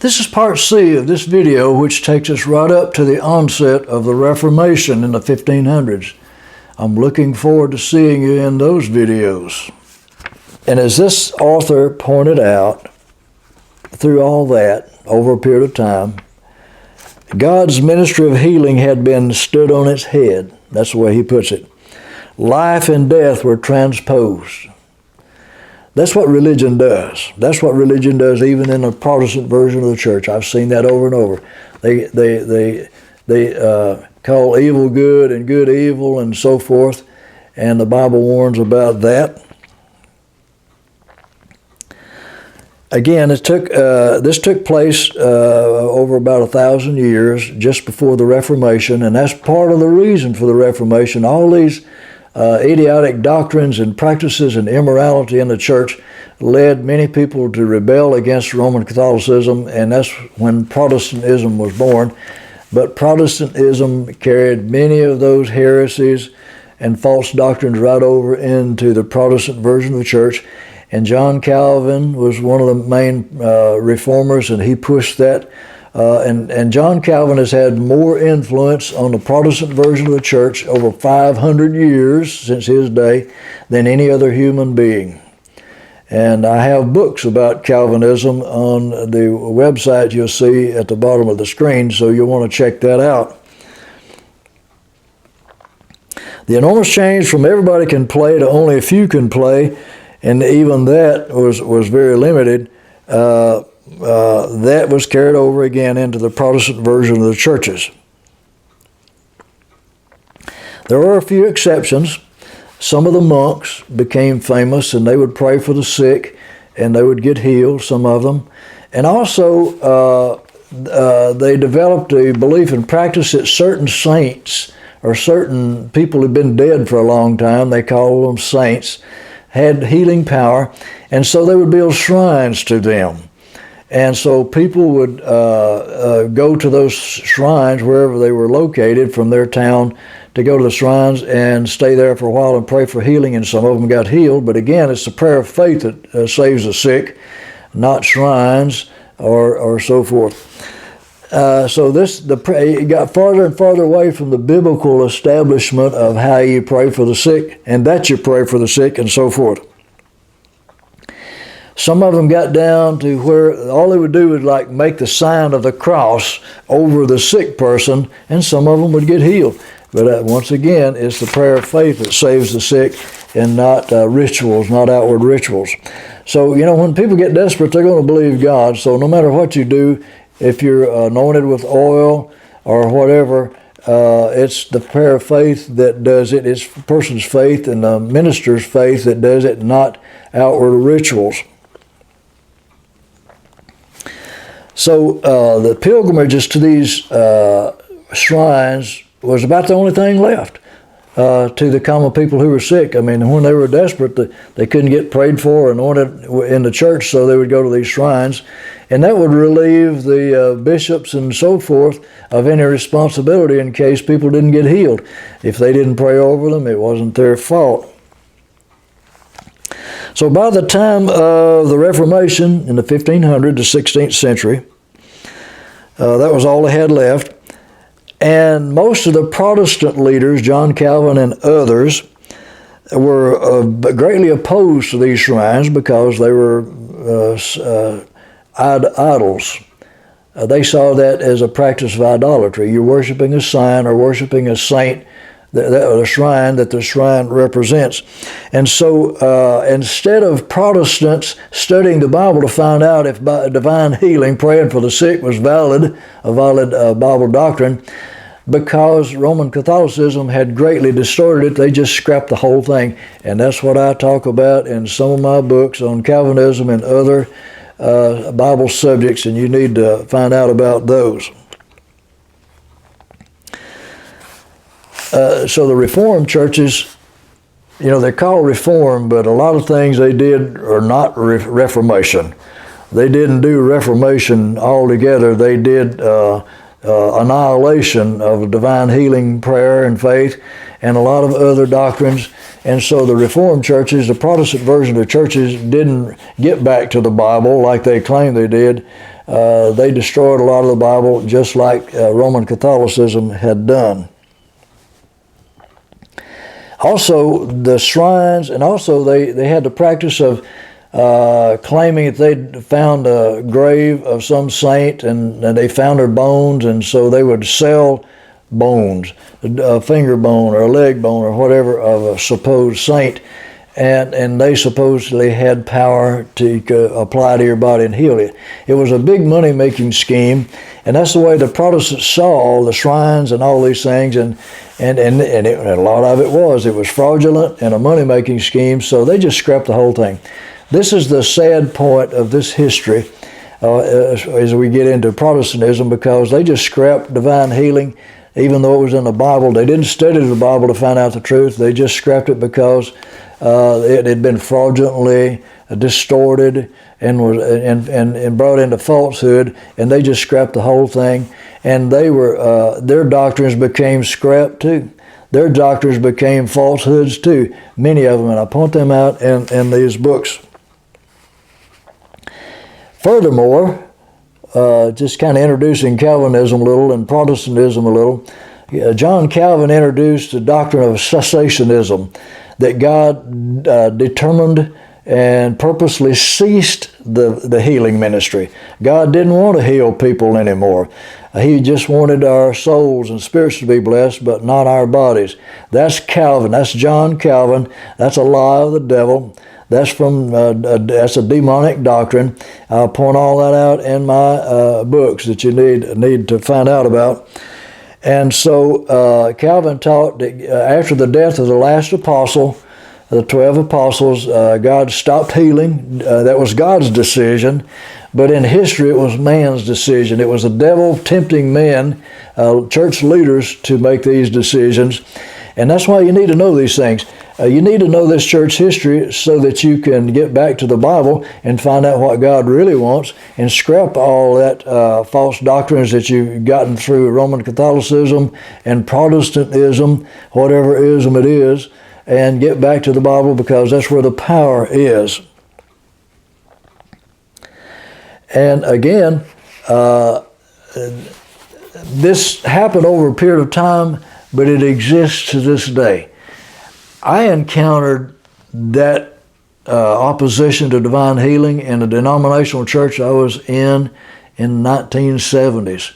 This is part C of this video, which takes us right up to the onset of the Reformation in the 1500s. I'm looking forward to seeing you in those videos. And as this author pointed out, through all that, over a period of time, God's ministry of healing had been stood on its head. That's the way he puts it. Life and death were transposed. That's what religion does. That's what religion does even in the Protestant version of the church. I've seen that over and over. They call evil good and good evil and so forth, and the Bible warns about that. Again, this took place over about 1,000 years, just before the Reformation, and that's part of the reason for the Reformation. All these idiotic doctrines and practices and immorality in the church led many people to rebel against Roman Catholicism, and that's when Protestantism was born. But Protestantism carried many of those heresies and false doctrines right over into the Protestant version of the church. And John Calvin was one of the main reformers, and he pushed that. And John Calvin has had more influence on the Protestant version of the church over 500 years since his day than any other human being. And I have books about Calvinism on the website you'll see at the bottom of the screen, so you'll want to check that out. The enormous change from everybody can play to only a few can play, and even that was very limited. That was carried over again into the Protestant version of the churches. There were a few exceptions. Some of the monks became famous, and they would pray for the sick, and they would get healed, some of them. And also, they developed a belief and practice that certain saints, or certain people who'd been dead for a long time, they call them saints, had healing power, and so they would build shrines to them. And so people would go to those shrines wherever they were located from their town to go to the shrines and stay there for a while and pray for healing, and some of them got healed. But again, it's the prayer of faith that saves the sick, not shrines or so forth. So it got farther and farther away from the biblical establishment of how you pray for the sick, and that you pray for the sick, and so forth. Some of them got down to where all they would do was like make the sign of the cross over the sick person, and some of them would get healed. But once again, it's the prayer of faith that saves the sick, and not rituals, not outward rituals. So, when people get desperate, they're going to believe God. So no matter what you do, if you're anointed with oil or whatever, it's the prayer of faith that does it. It's the person's faith and the minister's faith that does it, not outward rituals. So the pilgrimages to these shrines was about the only thing left to the common people who were sick. I mean, when they were desperate, they couldn't get prayed for or anointed in the church, so they would go to these shrines. And that would relieve the bishops and so forth of any responsibility in case people didn't get healed. If they didn't pray over them, it wasn't their fault. So by the time of the Reformation in the 1500s to 16th century, that was all they had left. And most of the Protestant leaders, John Calvin and others, were greatly opposed to these shrines because they were idols. They saw that as a practice of idolatry. You're worshiping a sign or worshiping a saint, the shrine that the shrine represents. And so instead of Protestants studying the Bible to find out if divine healing, praying for the sick, was a valid Bible doctrine, because Roman Catholicism had greatly distorted it, they just scrapped the whole thing. And that's what I talk about in some of my books on Calvinism and other Bible subjects, and you need to find out about those. So the Reformed churches, they're called Reformed, but a lot of things they did are not Reformation. They didn't do Reformation altogether. They did annihilation of divine healing, prayer, and faith, and a lot of other doctrines. And so the Reformed churches, the Protestant version of the churches, didn't get back to the Bible like they claimed they did. They destroyed a lot of the Bible just like Roman Catholicism had done. Also, the shrines, and also they had the practice of claiming that they'd found a grave of some saint and they found their bones, and so they would sell bones, a finger bone or a leg bone or whatever of a supposed saint, and they supposedly had power to apply to your body and heal it. It was a big money-making scheme, and that's the way the Protestants saw the shrines and all these things, and a lot of it was fraudulent and a money-making scheme, so they just scrapped the whole thing. This is the sad point of this history as we get into Protestantism, because they just scrapped divine healing, even though it was in the Bible. They didn't study the Bible to find out the truth. They just scrapped it because it had been fraudulently distorted and brought into falsehood, and they just scrapped the whole thing. And they were their doctrines became scrapped too. Their doctrines became falsehoods too, many of them, and I point them out in these books. Furthermore, just kind of introducing Calvinism a little and Protestantism a little, John Calvin introduced the doctrine of cessationism, that God determined and purposely ceased the healing ministry. God didn't want to heal people anymore. He just wanted our souls and spirits to be blessed, but not our bodies. That's Calvin. That's John Calvin. That's a lie of the devil. That's that's a demonic doctrine. I'll point all that out in my books that you need to find out about. And so Calvin taught that after the death of the last apostle, the 12 apostles, God stopped healing. That was God's decision. But in history, it was man's decision. It was the devil tempting men, church leaders, to make these decisions. And that's why you need to know these things. You need to know this church history so that you can get back to the Bible and find out what God really wants, and scrap all that false doctrines that you've gotten through Roman Catholicism and Protestantism, whatever ism it is, and get back to the Bible, because that's where the power is. And again, this happened over a period of time, but it exists to this day. I encountered that opposition to divine healing in a denominational church I was in the 1970s.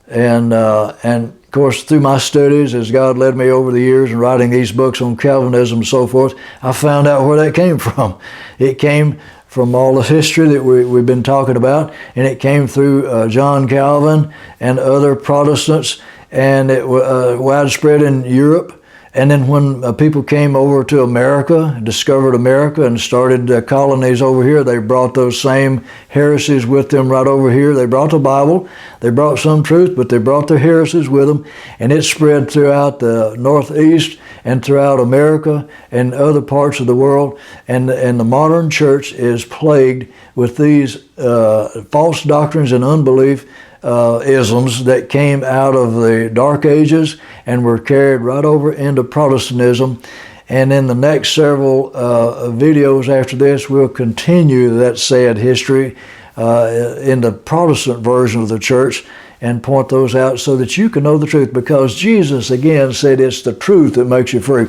And of course, through my studies, as God led me over the years and writing these books on Calvinism and so forth, I found out where that came from. It came from all the history that we've been talking about, and it came through John Calvin and other Protestants, and it was widespread in Europe. And then when people came over to America, discovered America, and started colonies over here, they brought those same heresies with them right over here. They brought the Bible, they brought some truth, but they brought their heresies with them, and it spread throughout the Northeast and throughout America and other parts of the world. And the modern church is plagued with these false doctrines and unbelief isms that came out of the Dark Ages and were carried right over into Protestantism. And in the next several videos after this, we'll continue that sad history in the Protestant version of the church and point those out so that you can know the truth, because Jesus again said it's the truth that makes you free.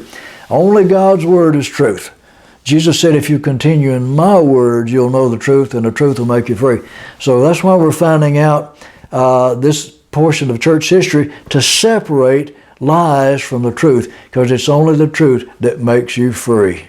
Only God's word is truth. Jesus said, if you continue in my word, you'll know the truth, and the truth will make you free. So that's why we're finding out this portion of church history, to separate lies from the truth, because it's only the truth that makes you free.